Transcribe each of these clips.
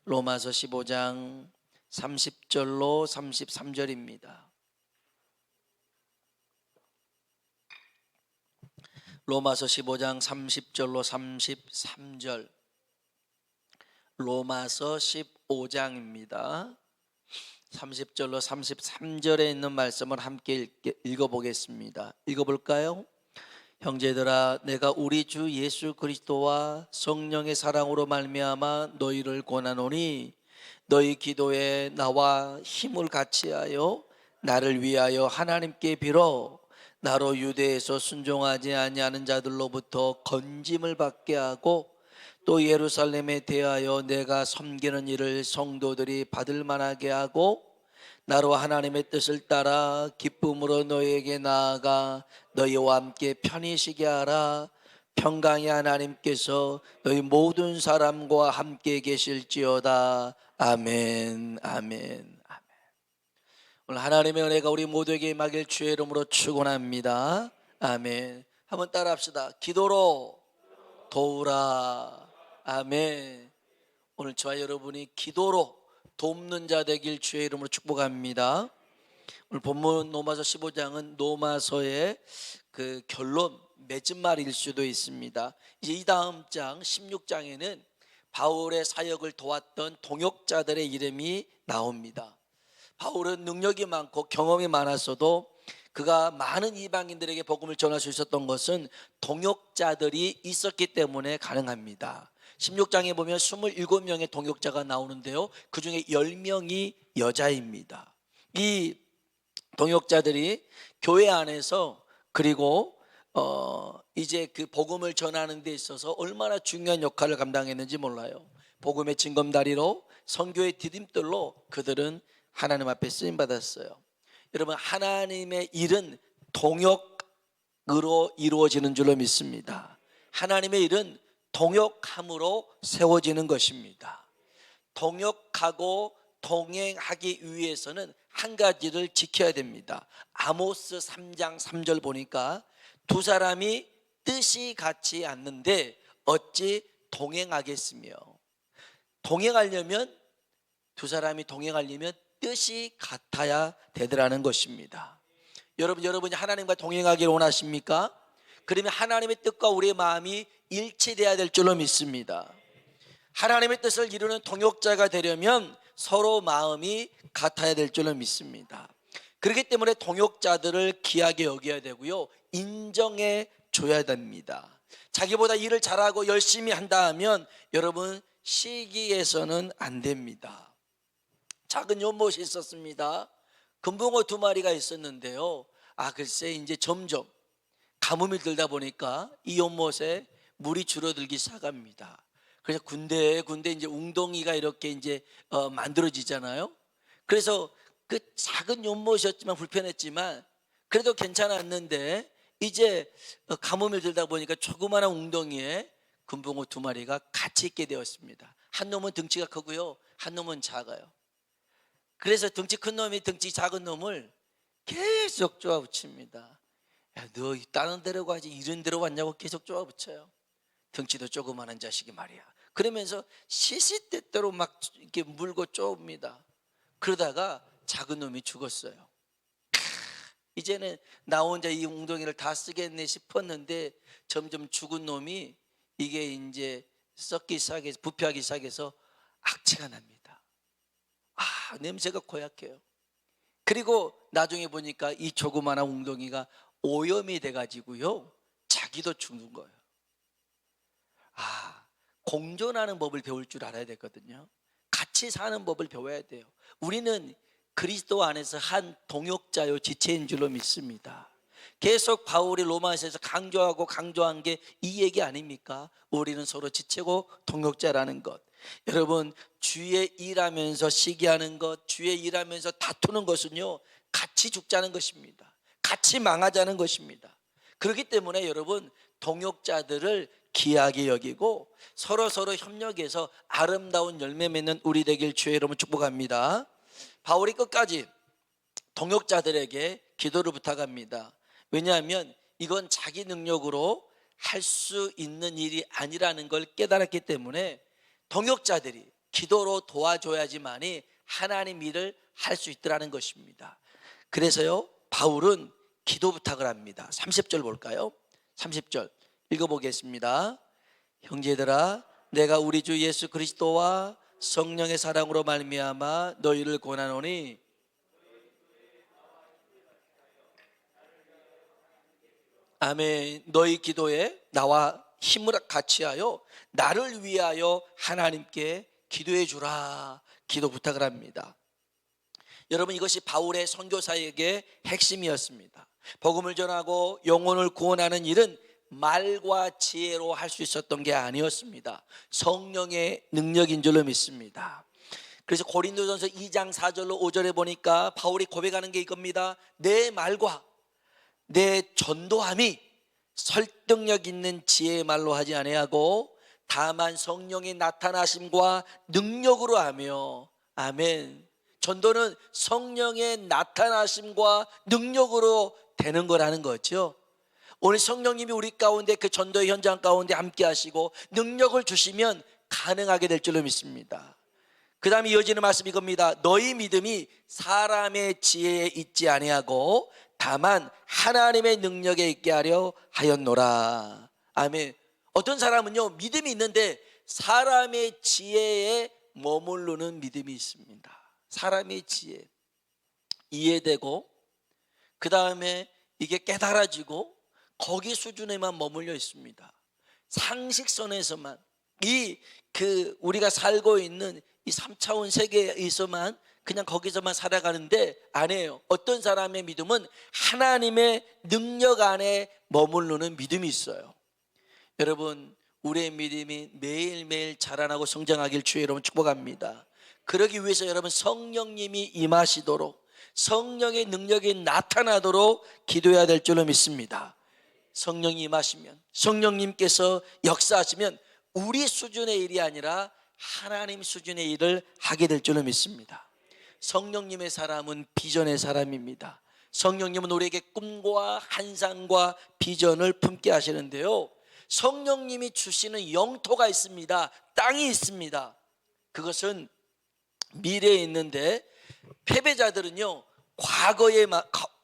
로마서 15장 30절로 33절입니다. 로마서 15장 30절로 33절. 로마서 15장입니다. 30절로 33절에 있는 말씀을 함께 읽어보겠습니다. 읽어볼까요? 형제들아, 내가 우리 주 예수 그리스도와 성령의 사랑으로 말미암아 너희를 권하노니 너희 기도에 나와 힘을 같이하여 나를 위하여 하나님께 빌어 나로 유대에서 순종하지 아니하는 자들로부터 건짐을 받게 하고 또 예루살렘에 대하여 내가 섬기는 일을 성도들이 받을 만하게 하고 나로 하나님의 뜻을 따라 기쁨으로 너희에게 나아가 너희와 함께 편히 쉬게 하라. 평강의 하나님께서 너희 모든 사람과 함께 계실지어다. 아멘, 아멘, 아멘. 오늘 하나님의 은혜가 우리 모두에게 임하길 주의 이름으로 축원합니다. 아멘. 한번 따라합시다. 기도로 도우라. 아멘. 오늘 저와 여러분이 기도로 돕는 자 되길 주의 이름으로 축복합니다. 오늘 본문 로마서 15장은 로마서의 그 결론 맺은말일 수도 있습니다. 이제 이 다음 장 16장에는 바울의 사역을 도왔던 동역자들의 이름이 나옵니다. 바울은 능력이 많고 경험이 많았어도 그가 많은 이방인들에게 복음을 전할 수 있었던 것은 동역자들이 있었기 때문에 가능합니다. 16장에 보면 27명의 동역자가 나오는데요, 그 중에 10명이 여자입니다. 이 동역자들이 교회 안에서 그리고 이제 그 복음을 전하는 데 있어서 얼마나 중요한 역할을 감당했는지 몰라요. 복음의 징검다리로 선교의 디딤돌로 그들은 하나님 앞에 쓰임받았어요. 여러분, 하나님의 일은 동역으로 이루어지는 줄로 믿습니다. 하나님의 일은 동역함으로 세워지는 것입니다. 동역하고 동행하기 위해서는 한 가지를 지켜야 됩니다. 아모스 3장 3절 보니까 두 사람이 뜻이 같지 않는데 어찌 동행하겠으며, 동행하려면 두 사람이 동행하려면 뜻이 같아야 되더라는 것입니다. 여러분이 하나님과 동행하기를 원하십니까? 그러면 하나님의 뜻과 우리의 마음이 일치되어야 될 줄로 믿습니다. 하나님의 뜻을 이루는 동역자가 되려면 서로 마음이 같아야 될 줄로 믿습니다. 그렇기 때문에 동역자들을 귀하게 여겨야 되고요, 인정해 줘야 됩니다. 자기보다 일을 잘하고 열심히 한다 하면 여러분 시기해서는 안 됩니다. 작은 연못이 있었습니다. 금붕어 2마리가 있었는데요, 글쎄 이제 점점 가뭄이 들다 보니까 이 연못에 물이 줄어들기 시작합니다. 그래서 군데 이제 웅덩이가 이렇게 이제 만들어지잖아요. 그래서 그 작은 연못이었지만 불편했지만 그래도 괜찮았는데 이제 가뭄이 들다 보니까 조그마한 웅덩이에 금붕어 2마리가 같이 있게 되었습니다. 한 놈은 덩치가 크고요, 한 놈은 작아요. 그래서 덩치 큰 놈이 덩치 작은 놈을 계속 쪼아붙입니다. 야, 너 다른 데로 가지 이런 데로 왔냐고 계속 쪼아붙여요. 덩치도 조그마한 자식이 말이야. 그러면서 시시때때로 막 이렇게 물고 쪼읍니다. 그러다가 작은 놈이 죽었어요. 이제는 나 혼자 이 웅덩이를 다 쓰겠네 싶었는데 점점 죽은 놈이 이게 이제 썩기 시작해서 부패하기 시작해서 악취가 납니다. 냄새가 고약해요. 그리고 나중에 보니까 이 조그마한 웅덩이가 오염이 돼가지고요, 자기도 죽는 거예요. 공존하는 법을 배울 줄 알아야 되거든요. 같이 사는 법을 배워야 돼요. 우리는 그리스도 안에서 한 동역자요 지체인 줄로 믿습니다. 계속 바울이 로마서에서 강조한 게 이 얘기 아닙니까? 우리는 서로 지체고 동역자라는 것. 여러분, 주의 일하면서 시기하는 것, 주의 일하면서 다투는 것은요, 같이 죽자는 것입니다. 같이 망하자는 것입니다. 그렇기 때문에 여러분, 동역자들을 귀하게 여기고 서로 협력해서 아름다운 열매 맺는 우리 되길 주의 이름으로 축복합니다. 바울이 끝까지 동역자들에게 기도를 부탁합니다. 왜냐하면 이건 자기 능력으로 할 수 있는 일이 아니라는 걸 깨달았기 때문에 동역자들이 기도로 도와줘야지만이 하나님 일을 할 수 있더라는 것입니다. 그래서요, 바울은 기도 부탁을 합니다. 30절 볼까요? 30절 읽어보겠습니다. 형제들아, 내가 우리 주 예수 그리스도와 성령의 사랑으로 말미암아 너희를 권하노니 아멘. 너희 기도에 나와 힘을 같이하여 나를 위하여 하나님께 기도해 주라. 기도 부탁을 합니다. 여러분, 이것이 바울의 선교사에게 핵심이었습니다. 복음을 전하고 영혼을 구원하는 일은 말과 지혜로 할 수 있었던 게 아니었습니다. 성령의 능력인 줄로 믿습니다. 그래서 고린도전서 2장 4절로 5절에 보니까 바울이 고백하는 게 이겁니다. 내 말과 내 전도함이 설득력 있는 지혜의 말로 하지 아니하고 다만 성령의 나타나심과 능력으로 하며, 아멘. 전도는 성령의 나타나심과 능력으로 되는 거라는 거죠. 오늘 성령님이 우리 가운데 그 전도의 현장 가운데 함께 하시고 능력을 주시면 가능하게 될 줄로 믿습니다. 그 다음에 이어지는 말씀이 이겁니다. 너희 믿음이 사람의 지혜에 있지 아니하고 다만 하나님의 능력에 있게 하려 하였노라. 아멘. 어떤 사람은요, 믿음이 있는데 사람의 지혜에 머무르는 믿음이 있습니다. 사람의 지혜 이해되고 그 다음에 이게 깨달아지고 거기 수준에만 머물러 있습니다. 상식선에서만 우리가 살고 있는 이 3차원 세계에서만 그냥 거기서만 살아가는데 아니에요. 어떤 사람의 믿음은 하나님의 능력 안에 머무르는 믿음이 있어요. 여러분, 우리의 믿음이 매일매일 자라나고 성장하길 주의 이름으로 축복합니다. 그러기 위해서 여러분, 성령님이 임하시도록 성령의 능력이 나타나도록 기도해야 될 줄로 믿습니다. 성령이 임하시면, 성령님께서 역사하시면 우리 수준의 일이 아니라 하나님 수준의 일을 하게 될 줄로 믿습니다. 성령님의 사람은 비전의 사람입니다. 성령님은 우리에게 꿈과 환상과 비전을 품게 하시는데요, 성령님이 주시는 영토가 있습니다. 땅이 있습니다. 그것은 미래에 있는데 패배자들은요,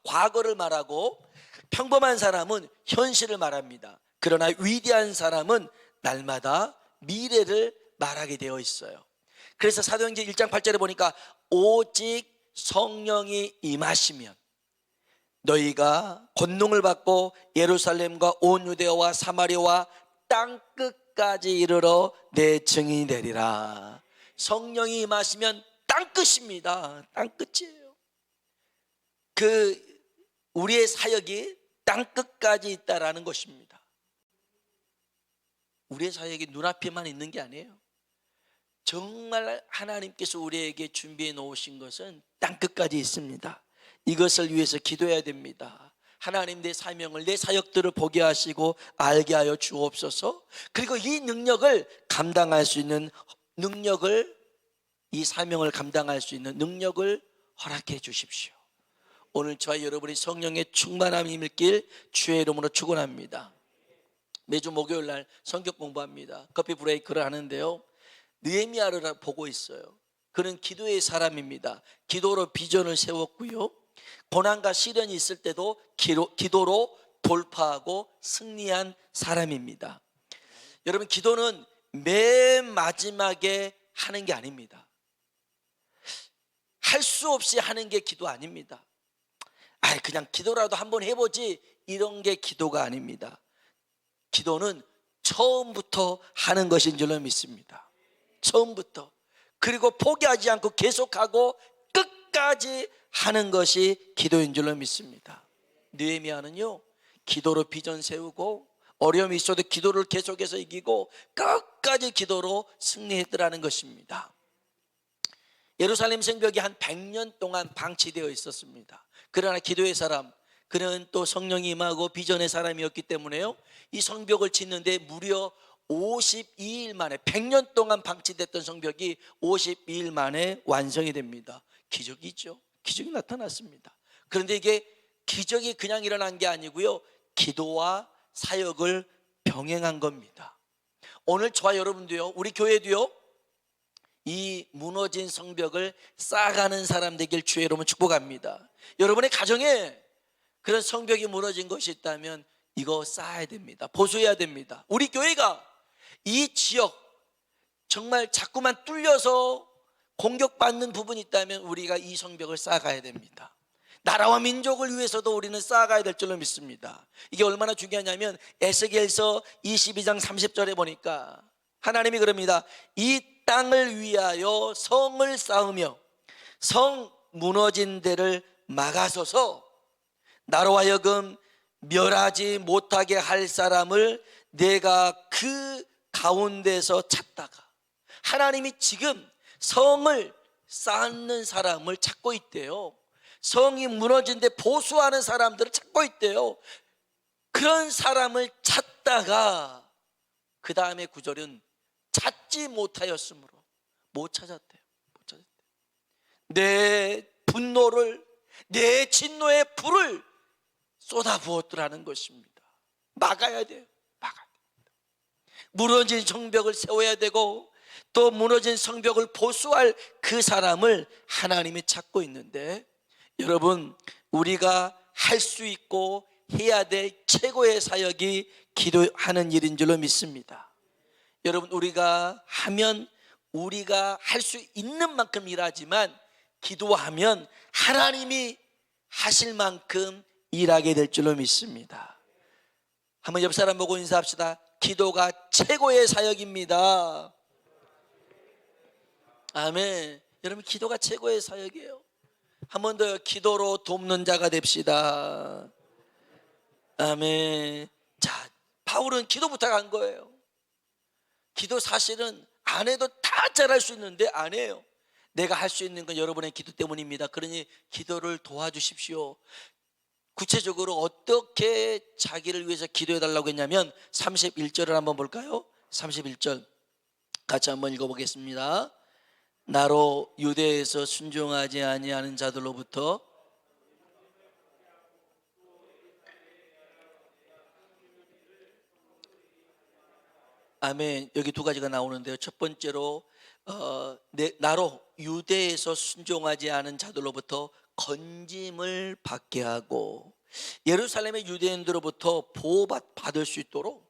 과거를 말하고 평범한 사람은 현실을 말합니다. 그러나 위대한 사람은 날마다 미래를 말하게 되어 있어요. 그래서 사도행전 1장 8절에 보니까 오직 성령이 임하시면 너희가 권능을 받고 예루살렘과 온 유대와 사마리아와 땅끝까지 이르러 내 증인이 되리라. 성령이 임하시면 땅끝입니다. 땅끝이에요. 우리의 사역이 땅끝까지 있다라는 것입니다. 우리의 사역이 눈앞에만 있는 게 아니에요. 정말 하나님께서 우리에게 준비해 놓으신 것은 땅끝까지 있습니다. 이것을 위해서 기도해야 됩니다. 하나님, 내 사명을, 내 사역들을 보게 하시고 알게 하여 주옵소서. 그리고 이 능력을 감당할 수 있는 능력을, 이 사명을 감당할 수 있는 능력을 허락해 주십시오. 오늘 저와 여러분이 성령의 충만함이 임길 주의 이름으로 축원합니다. 매주 목요일 날 성경 공부합니다. 커피 브레이크를 하는데요, 느헤미야를 보고 있어요. 그는 기도의 사람입니다. 기도로 비전을 세웠고요, 고난과 시련이 있을 때도 기도로 돌파하고 승리한 사람입니다. 여러분, 기도는 맨 마지막에 하는 게 아닙니다. 할 수 없이 하는 게 기도 아닙니다. 그냥 기도라도 한번 해보지, 이런 게 기도가 아닙니다. 기도는 처음부터 하는 것인 줄로 믿습니다. 처음부터. 그리고 포기하지 않고 계속하고 끝까지 하는 것이 기도인 줄로 믿습니다. 느헤미야는요, 기도로 비전 세우고 어려움이 있어도 기도를 계속해서 이기고 끝까지 기도로 승리했더라는 것입니다. 예루살렘 성벽이 한 100년 동안 방치되어 있었습니다. 그러나 기도의 사람, 그는 또 성령이 임하고 비전의 사람이었기 때문에요, 이 성벽을 짓는데 무려 52일 만에, 100년 동안 방치됐던 성벽이 52일 만에 완성이 됩니다. 기적이죠. 기적이 나타났습니다. 그런데 이게 기적이 그냥 일어난 게 아니고요, 기도와 사역을 병행한 겁니다. 오늘 저와 여러분도요, 우리 교회도요, 이 무너진 성벽을 쌓아가는 사람 되길 주의 이름으로 축복합니다. 여러분의 가정에 그런 성벽이 무너진 것이 있다면 이거 쌓아야 됩니다. 보수해야 됩니다. 우리 교회가 이 지역 정말 자꾸만 뚫려서 공격받는 부분이 있다면 우리가 이 성벽을 쌓아가야 됩니다. 나라와 민족을 위해서도 우리는 쌓아가야 될 줄로 믿습니다. 이게 얼마나 중요하냐면 에스겔서 22장 30절에 보니까 하나님이 그럽니다. 이 땅을 위하여 성을 쌓으며 성 무너진 데를 막아서서 나로 하여금 멸하지 못하게 할 사람을 내가 그 가운데서 찾다가, 하나님이 지금 성을 쌓는 사람을 찾고 있대요. 성이 무너진 데 보수하는 사람들을 찾고 있대요. 그런 사람을 찾다가 그 다음에 구절은 찾지 못하였으므로 못 찾았대요. 못 찾았대요. 내 분노를, 내 진노의 불을 쏟아부었더라는 것입니다. 막아야 돼요. 막아야 됩니다. 무너진 성벽을 세워야 되고 또 무너진 성벽을 보수할 그 사람을 하나님이 찾고 있는데, 여러분, 우리가 할 수 있고 해야 될 최고의 사역이 기도하는 일인 줄로 믿습니다. 여러분, 우리가 하면 우리가 할 수 있는 만큼 일하지만 기도하면 하나님이 하실 만큼 일하게 될 줄로 믿습니다. 한번 옆 사람 보고 인사합시다. 기도가 최고의 사역입니다. 아멘. 여러분, 기도가 최고의 사역이에요. 한 번 더 기도로 돕는 자가 됩시다. 아멘. 자, 바울은 기도 부탁한 거예요. 기도 사실은 안 해도 다 잘할 수 있는데 안 해요. 내가 할 수 있는 건 여러분의 기도 때문입니다. 그러니 기도를 도와주십시오. 구체적으로 어떻게 자기를 위해서 기도해 달라고 했냐면 31절을 한번 볼까요? 31절 같이 한번 읽어보겠습니다. 나로 유대에서 순종하지 아니하는 자들로부터 아멘. 여기 두 가지가 나오는데요. 첫 번째로 나로 유대에서 순종하지 않은 자들로부터 건짐을 받게 하고 예루살렘의 유대인들로부터 보호받을 수 있도록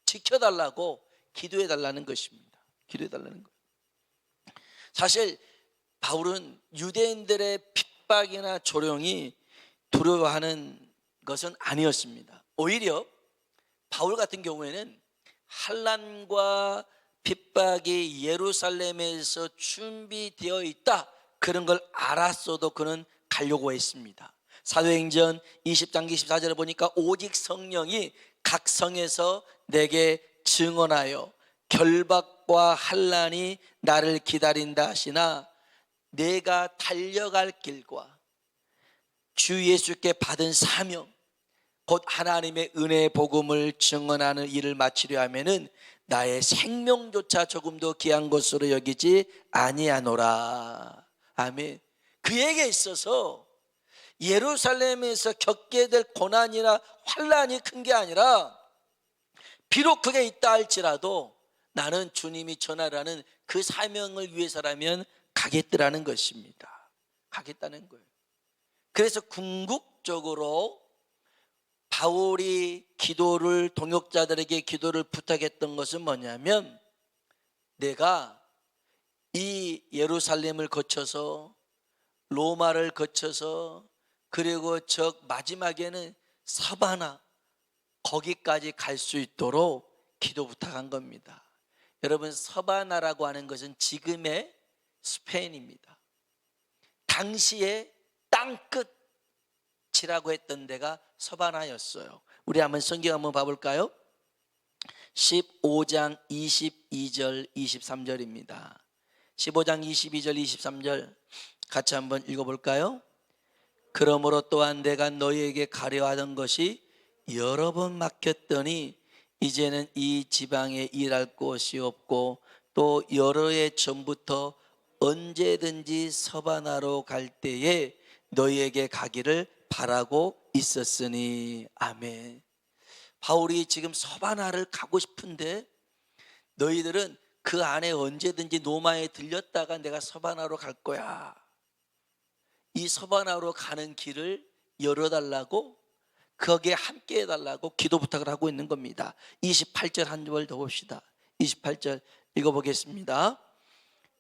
지켜달라고 기도해 달라는 것입니다. 기도해 달라는 것. 사실 바울은 유대인들의 핍박이나 조롱이 두려워하는 것은 아니었습니다. 오히려 바울 같은 경우에는 환난과 핍박이 예루살렘에서 준비되어 있다, 그런 걸 알았어도 그는 가려고 했습니다. 사도행전 20장 24절에 보니까 오직 성령이 각 성에서 내게 증언하여 결박과 환난이 나를 기다린다 하시나 내가 달려갈 길과 주 예수께 받은 사명 곧 하나님의 은혜의 복음을 증언하는 일을 마치려 하면은 나의 생명조차 조금도 귀한 것으로 여기지 아니하노라. 아멘. 그에게 있어서 예루살렘에서 겪게 될 고난이나 환난이 큰 게 아니라 비록 그게 있다 할지라도 나는 주님이 전하라는 그 사명을 위해서라면 가겠더라는 것입니다. 가겠다는 거예요. 그래서 궁극적으로 바울이 기도를, 동역자들에게 기도를 부탁했던 것은 뭐냐면, 내가 이 예루살렘을 거쳐서 로마를 거쳐서 그리고 저 마지막에는 사바나 거기까지 갈 수 있도록 기도 부탁한 겁니다. 여러분, 사바나라고 하는 것은 지금의 스페인입니다. 당시에 땅끝이라고 했던 데가 서바나였어요. 우리 한번 성경 한번 봐볼까요? 15장 22절 23절입니다 15장 22절 23절 같이 한번 읽어볼까요? 그러므로 또한 내가 너희에게 가려 하던 것이 여러 번 막혔더니 이제는 이 지방에 일할 곳이 없고 또 여러 해 전부터 언제든지 서바나로 갈 때에 너희에게 가기를 바라고 있었으니. 아멘. 바울이 지금 서바나를 가고 싶은데 너희들은 그 안에 언제든지 노마에 들렸다가 내가 서바나로 갈 거야. 이 서바나로 가는 길을 열어달라고, 거기에 함께 해달라고 기도 부탁을 하고 있는 겁니다. 28절 한 절 더 봅시다. 28절 읽어보겠습니다.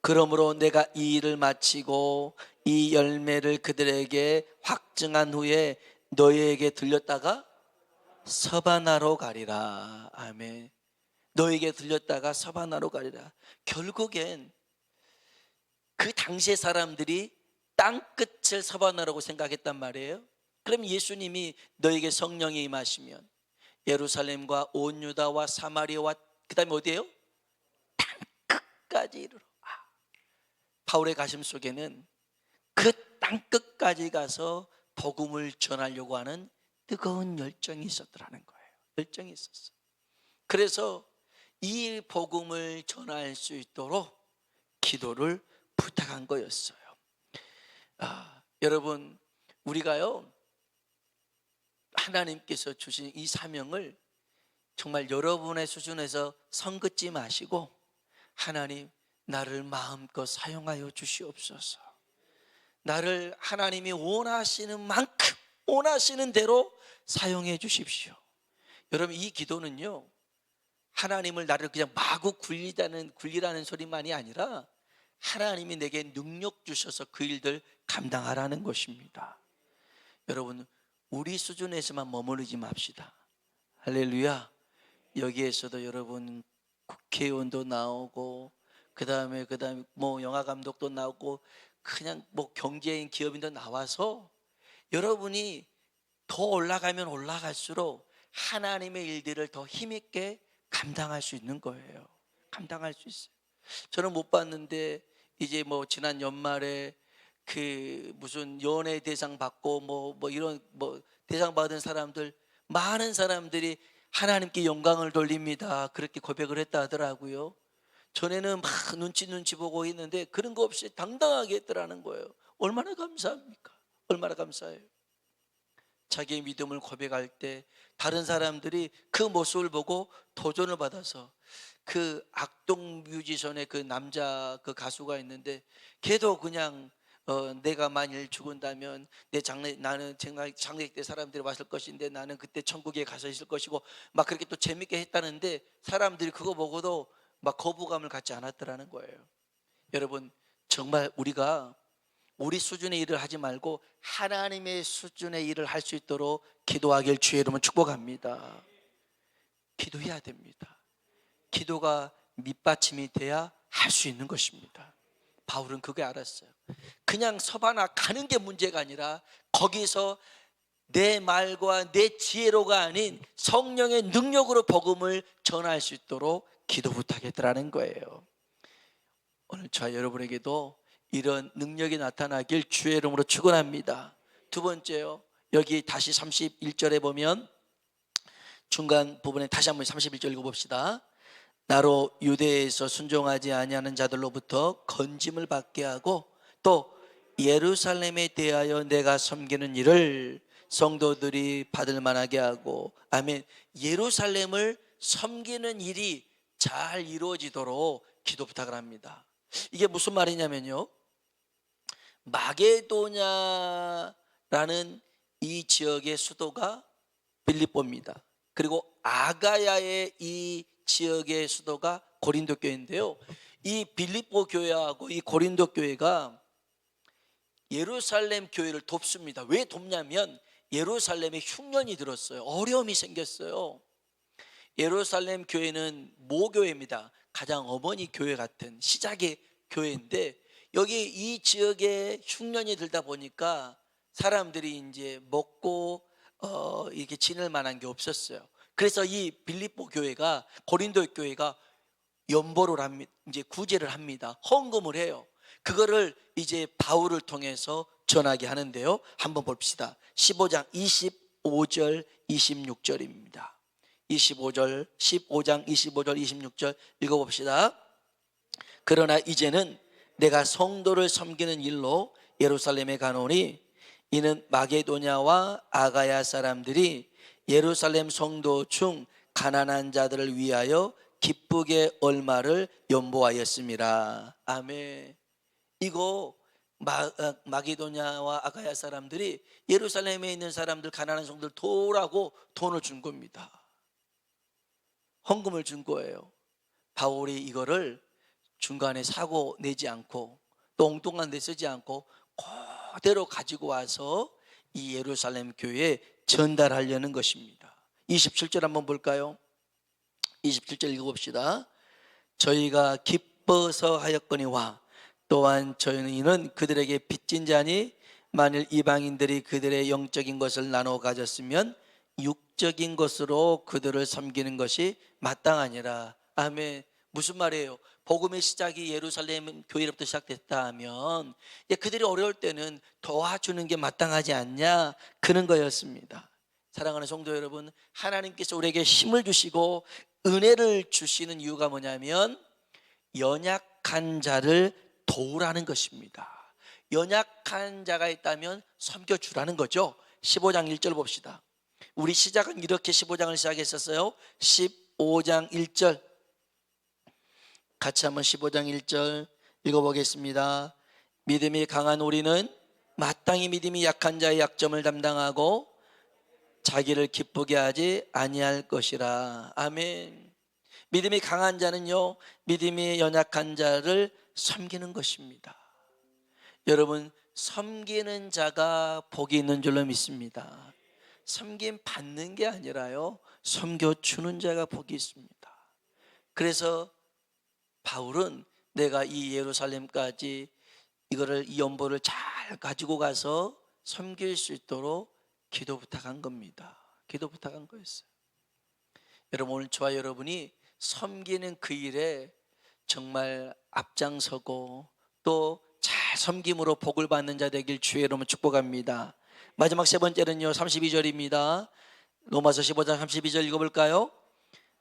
그러므로 내가 이 일을 마치고 이 열매를 그들에게 확증한 후에 너희에게 들렸다가 서바나로 가리라. 아멘. 너에게 들렸다가 서바나로 가리라. 결국엔 그 당시의 사람들이 땅끝을 서바나라고 생각했단 말이에요. 그럼 예수님이 너에게 성령이 임하시면 예루살렘과 온 유다와 사마리아와 그 다음에 어디예요? 땅끝까지 이르러. 바울의 가슴 속에는 그 땅끝까지 가서 복음을 전하려고 하는 뜨거운 열정이 있었더라는 거예요. 열정이 있었어요. 그래서 이 복음을 전할 수 있도록 기도를 부탁한 거였어요. 여러분, 우리가요, 하나님께서 주신 이 사명을 정말 여러분의 수준에서 선 긋지 마시고, 하나님, 나를 마음껏 사용하여 주시옵소서. 나를 하나님이 원하시는 만큼, 원하시는 대로 사용해 주십시오. 여러분, 이 기도는요, 하나님을 나를 그냥 마구 굴리라는 소리만이 아니라 하나님이 내게 능력 주셔서 그 일들 감당하라는 것입니다. 여러분, 우리 수준에서만 머무르지 맙시다. 할렐루야. 여기에서도 여러분 국회의원도 나오고 그 다음에 뭐 영화 감독도 나오고 그냥 뭐 경제인 기업인도 나와서 여러분이 더 올라가면 올라갈수록 하나님의 일들을 더 힘있게 감당할 수 있는 거예요. 감당할 수 있어요. 저는 못 봤는데 이제 뭐 지난 연말에 그 무슨 연예 대상 받고 뭐 이런 뭐 대상 받은 사람들, 많은 사람들이 하나님께 영광을 돌립니다, 그렇게 고백을 했다 하더라고요. 전에는 막 눈치 보고 있는데 그런 거 없이 당당하게 했더라는 거예요. 얼마나 감사합니까? 얼마나 감사해요. 자기의 믿음을 고백할 때 다른 사람들이 그 모습을 보고 도전을 받아서, 그 악동 뮤지션의 그 남자 그 가수가 있는데 걔도 그냥 내가 만일 죽은다면 나는 장례 때 사람들이 왔을 것인데 나는 그때 천국에 가서 있을 것이고 막 그렇게 또 재밌게 했다는데 사람들이 그거 보고도 막 거부감을 갖지 않았더라는 거예요. 여러분, 정말 우리가 우리 수준의 일을 하지 말고 하나님의 수준의 일을 할 수 있도록 기도하길 주의 이름으로 축복합니다. 기도해야 됩니다. 기도가 밑받침이 돼야 할 수 있는 것입니다. 바울은 그게 알았어요. 그냥 서바나 가는 게 문제가 아니라 거기서 내 말과 내 지혜로가 아닌 성령의 능력으로 복음을 전할 수 있도록 기도 부탁했더라는 거예요. 오늘 저와 여러분에게도 이런 능력이 나타나길 주의 이름으로 축원합니다. 두 번째요, 여기 다시 31절에 보면 중간 부분에 다시 한번 31절 읽어봅시다. 나로 유대에서 순종하지 아니하는 자들로부터 건짐을 받게 하고 또 예루살렘에 대하여 내가 섬기는 일을 성도들이 받을 만하게 하고, 아멘. 예루살렘을 섬기는 일이 잘 이루어지도록 기도 부탁을 합니다. 이게 무슨 말이냐면요, 마게도냐라는 이 지역의 수도가 빌립보입니다. 그리고 아가야의 이 지역의 수도가 고린도 교회인데요, 이 빌립보 교회하고 이 고린도 교회가 예루살렘 교회를 돕습니다. 왜 돕냐면 예루살렘에 흉년이 들었어요. 어려움이 생겼어요. 예루살렘 교회는 모교회입니다. 가장 어머니 교회 같은 시작의 교회인데 여기 이 지역에 흉년이 들다 보니까 사람들이 이제 먹고 이렇게 지낼 만한 게 없었어요. 그래서 이 빌립보 교회가, 고린도 교회가 연보를 합니다. 이제 구제를 합니다. 헌금을 해요. 그거를 이제 바울을 통해서 전하게 하는데요, 한번 봅시다. 15장 25절 26절입니다 15장 25절 26절 읽어봅시다. 그러나 이제는 내가 성도를 섬기는 일로 예루살렘에 가노니 이는 마게도냐와 아가야 사람들이 예루살렘 성도 중 가난한 자들을 위하여 기쁘게 얼마를 연보하였습니다. 아멘. 이거 마게도냐와 아가야 사람들이 예루살렘에 있는 사람들, 가난한 성들 도우라고 돈을 준 겁니다. 헌금을 준 거예요. 바울이 이거를 중간에 사고 내지 않고 또 엉뚱한 데 쓰지 않고 그대로 가지고 와서 이 예루살렘 교회에 전달하려는 것입니다. 27절 한번 볼까요? 27절 읽어봅시다. 저희가 기뻐서 하였거니와 또한 저희는 그들에게 빚진 자니 만일 이방인들이 그들의 영적인 것을 나눠 가졌으면 육적인 것으로 그들을 섬기는 것이 마땅하니라. 아멘. 무슨 말이에요? 복음의 시작이 예루살렘 교회로부터 시작됐다 하면 그들이 어려울 때는 도와주는 게 마땅하지 않냐, 그런 거였습니다. 사랑하는 성도 여러분, 하나님께서 우리에게 힘을 주시고 은혜를 주시는 이유가 뭐냐면 연약한 자를 도우라는 것입니다. 연약한 자가 있다면 섬겨주라는 거죠. 15장 1절 봅시다. 우리 시작은 이렇게 15장을 시작했었어요. 15장 1절 같이 한번 15장 1절 읽어보겠습니다. 믿음이 강한 우리는 마땅히 믿음이 약한 자의 약점을 담당하고 자기를 기쁘게 하지 아니할 것이라. 아멘. 믿음이 강한 자는요, 믿음이 연약한 자를 섬기는 것입니다. 여러분, 섬기는 자가 복이 있는 줄로 믿습니다. 섬김 받는 게 아니라요, 섬겨주는 자가 복이 있습니다. 그래서 바울은 내가 이 예루살렘까지 이 연보를 잘 가지고 가서 섬길 수 있도록 기도 부탁한 겁니다. 기도 부탁한 거였어요. 여러분, 오늘 저와 여러분이 섬기는 그 일에 정말 앞장서고 또 잘 섬김으로 복을 받는 자 되길 주의 이름으로 축복합니다. 마지막 세 번째는요, 32절입니다. 로마서 15장 32절 읽어볼까요?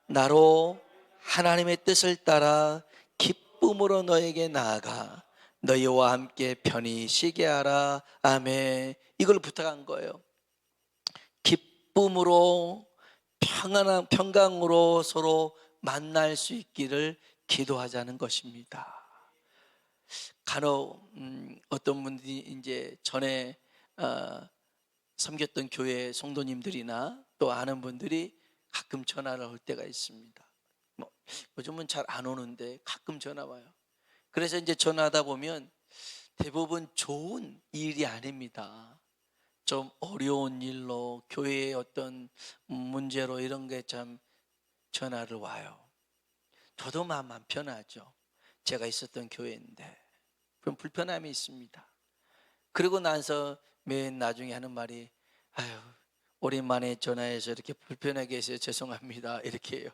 나로 하나님의 뜻을 따라 기쁨으로 너에게 나아가 너희와 함께 편히 쉬게 하라. 아멘. 이걸 부탁한 거예요. 기쁨으로 평강으로 서로 만날 수 있기를 기도하자는 것입니다. 간혹 어떤 분들이 이제 전에 섬겼던 교회 성도님들이나 또 아는 분들이 가끔 전화를 올 때가 있습니다. 요즘은 잘 안 오는데 가끔 전화 와요. 그래서 이제 전화하다 보면 대부분 좋은 일이 아닙니다. 좀 어려운 일로, 교회의 어떤 문제로 이런 게 참 전화를 와요. 저도 마음 안 편하죠. 제가 있었던 교회인데 그런 불편함이 있습니다. 그리고 나서 맨 나중에 하는 말이, 아유, 오랜만에 전화해서 이렇게 불편하게 해서 죄송합니다, 이렇게 해요.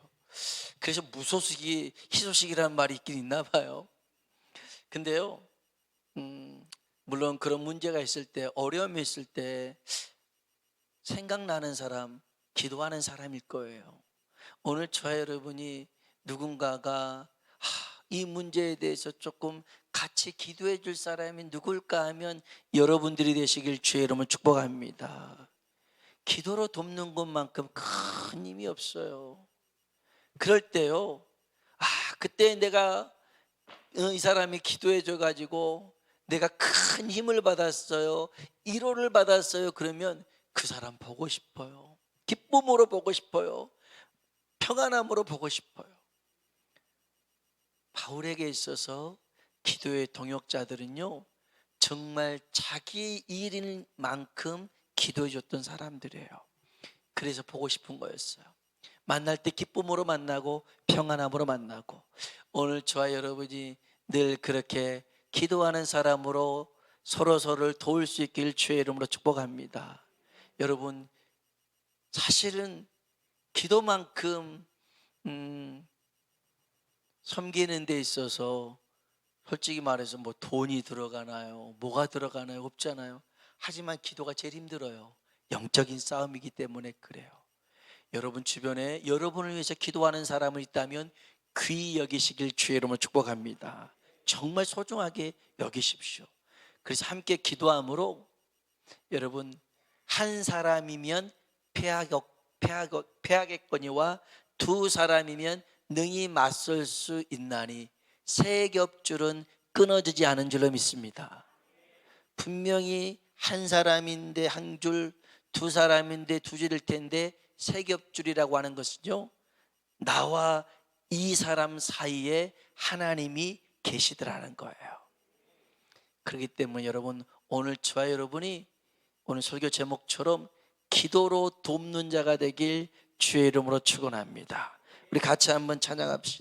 그래서 무소식이 희소식이라는 말이 있긴 있나 봐요. 근데요, 물론 그런 문제가 있을 때, 어려움이 있을 때 생각나는 사람, 기도하는 사람일 거예요. 오늘 저와 여러분이 누군가가 이 문제에 대해서 조금 같이 기도해 줄 사람이 누굴까 하면 여러분들이 되시길 주의 이름으로 축복합니다. 기도로 돕는 것만큼 큰 힘이 없어요. 그럴 때요, 그때 내가 이 사람이 기도해 줘 가지고 내가 큰 힘을 받았어요, 위로를 받았어요. 그러면 그 사람 보고 싶어요. 기쁨으로 보고 싶어요. 평안함으로 보고 싶어요. 바울에게 있어서 기도의 동역자들은요, 정말 자기 일인 만큼 기도해 줬던 사람들이에요. 그래서 보고 싶은 거였어요. 만날 때 기쁨으로 만나고 평안함으로 만나고, 오늘 저와 여러분이 늘 그렇게 기도하는 사람으로 서로서로를 도울 수 있길 주의 이름으로 축복합니다. 여러분, 사실은 기도만큼 섬기는 데 있어서 솔직히 말해서 뭐 돈이 들어가나요? 뭐가 들어가나요? 없잖아요. 하지만 기도가 제일 힘들어요. 영적인 싸움이기 때문에 그래요. 여러분 주변에 여러분을 위해서 기도하는 사람이 있다면 귀히 여기시길 주의 이름으로 축복합니다. 정말 소중하게 여기십시오. 그래서 함께 기도함으로 여러분, 한 사람이면 패하겠거니와 두 사람이면 능히 맞설 수 있나니 세 겹줄은 끊어지지 않은 줄로 믿습니다. 분명히 한 사람인데 한 줄, 두 사람인데 두 줄일 텐데 세 겹줄이라고 하는 것은요, 나와 이 사람 사이에 하나님이 계시더라는 거예요. 그렇기 때문에 여러분, 오늘 저와 여러분이 오늘 설교 제목처럼 기도로 돕는 자가 되길 주의 이름으로 축원합니다. 우리 같이 한번 찬양합시다.